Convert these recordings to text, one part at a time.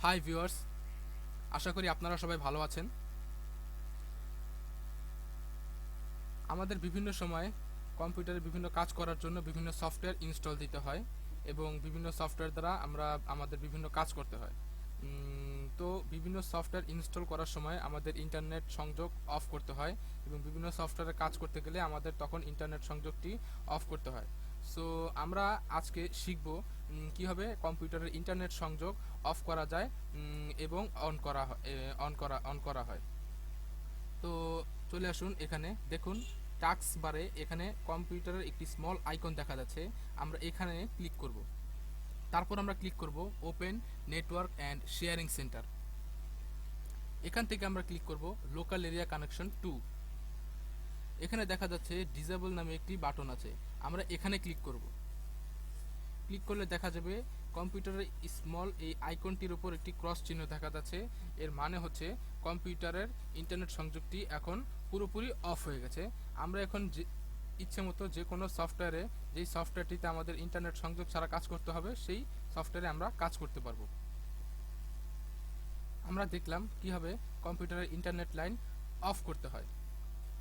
Hi viewers, আশা করি আপনারা সবাই ভালো আছেন। আমাদের বিভিন্ন সময় কম্পিউটারে বিভিন্ন কাজ করার জন্য বিভিন্ন সফটওয়্যার ইনস্টল দিতে হয় এবং বিভিন্ন সফটওয়্যার দ্বারা আমরা আমাদের বিভিন্ন কাজ করতে হয়। তো বিভিন্ন সফটওয়্যার ইনস্টল করার সময় আমাদের ইন্টারনেট সংযোগ অফ করতে হয় এবং বিভিন্ন সফটওয়্যারে কাজ করতে গেলে আমাদের তখন ইন্টারনেট সংযোগটি অফ করতে হয়। সো আমরা আজকে শিখব কীভাবে কম্পিউটারের ইন্টারনেট সংযোগ অফ করা যায় এবং অন করা হয়। তো চলে আসুন, এখানে দেখুন টাস্ক বারে এখানে কম্পিউটারের একটি স্মল আইকন দেখা যাচ্ছে। আমরা এখানে ক্লিক করব, তারপর আমরা ক্লিক করব open network and sharing centre. এখান থেকে আমরা ক্লিক করব লোকাল এরিয়া কানেকশন 2। এখানে দেখা যাচ্ছে ডিসেবল নামে একটি বাটন আছে, আমরা এখানে ক্লিক করব। ক্লিক করলে দেখা যাবে কম্পিউটারের স্মল এই আইকনটির উপর একটি ক্রস চিহ্ন দেখা যাচ্ছে। এর মানে হচ্ছে কম্পিউটারের ইন্টারনেট সংযোগটি এখন পুরোপুরি অফ হয়ে গেছে। আমরা এখন যে ইচ্ছে মতো যে কোনো সফটওয়্যারে, যেই সফটওয়্যারটিতে আমাদের ইন্টারনেট সংযোগ ছাড়া কাজ করতে হবে, সেই সফটওয়্যারে আমরা কাজ করতে পারবো। আমরা দেখলাম কিভাবে কম্পিউটারের ইন্টারনেট লাইন অফ করতে হয়।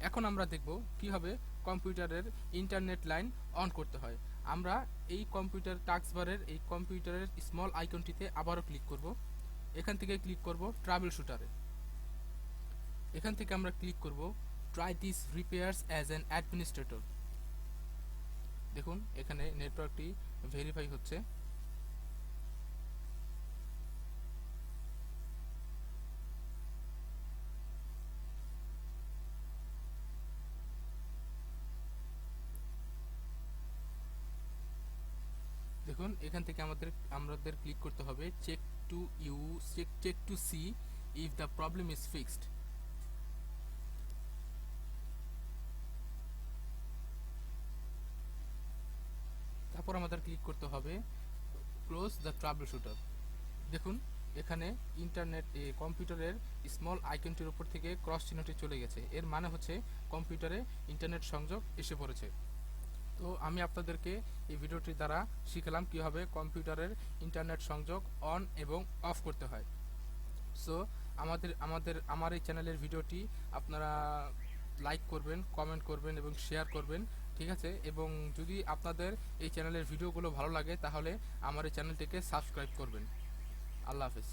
এখন আমরা দেখব কিভাবে কম্পিউটারের ইন্টারনেট লাইন অন করতে হয়। আমরা এই কম্পিউটার টাস্কবারের এই কম্পিউটারের স্মল আইকনটিতে আবারও ক্লিক করব। এখান থেকে ক্লিক করব ট্রাভেল শুটারে। এখান থেকে আমরা ক্লিক করব try this repairs as an administrator. দেখুন এখানে নেটওয়ার্কটি ভেরিফাই হচ্ছে। দেখুন এখান থেকে আমাদের ক্লিক করতে হবে check to see if the problem is fixed. তারপর আমাদের ক্লিক করতে হবে ক্লোজ দ্য ট্রাবল শুটার। দেখুন এখানে কম্পিউটারের স্মল আইকনটির উপর থেকে ক্রস চিহ্নটি চলে গেছে। এর মানে হচ্ছে কম্পিউটারে ইন্টারনেট সংযোগ এসে পড়েছে। তো আমি আপনাদেরকে এই ভিডিওটির দ্বারা শিখলাম কীভাবে কম্পিউটারের ইন্টারনেট সংযোগ অন এবং অফ করতে হয়। সো আমার এই চ্যানেলের ভিডিওটি আপনারা লাইক করবেন, কমেন্ট করবেন এবং শেয়ার করবেন, ঠিক আছে? এবং যদি আপনাদের এই চ্যানেলের ভিডিওগুলো ভালো লাগে তাহলে আমার এই চ্যানেলটিকে সাবস্ক্রাইব করবেন। আল্লাহ হাফেজ।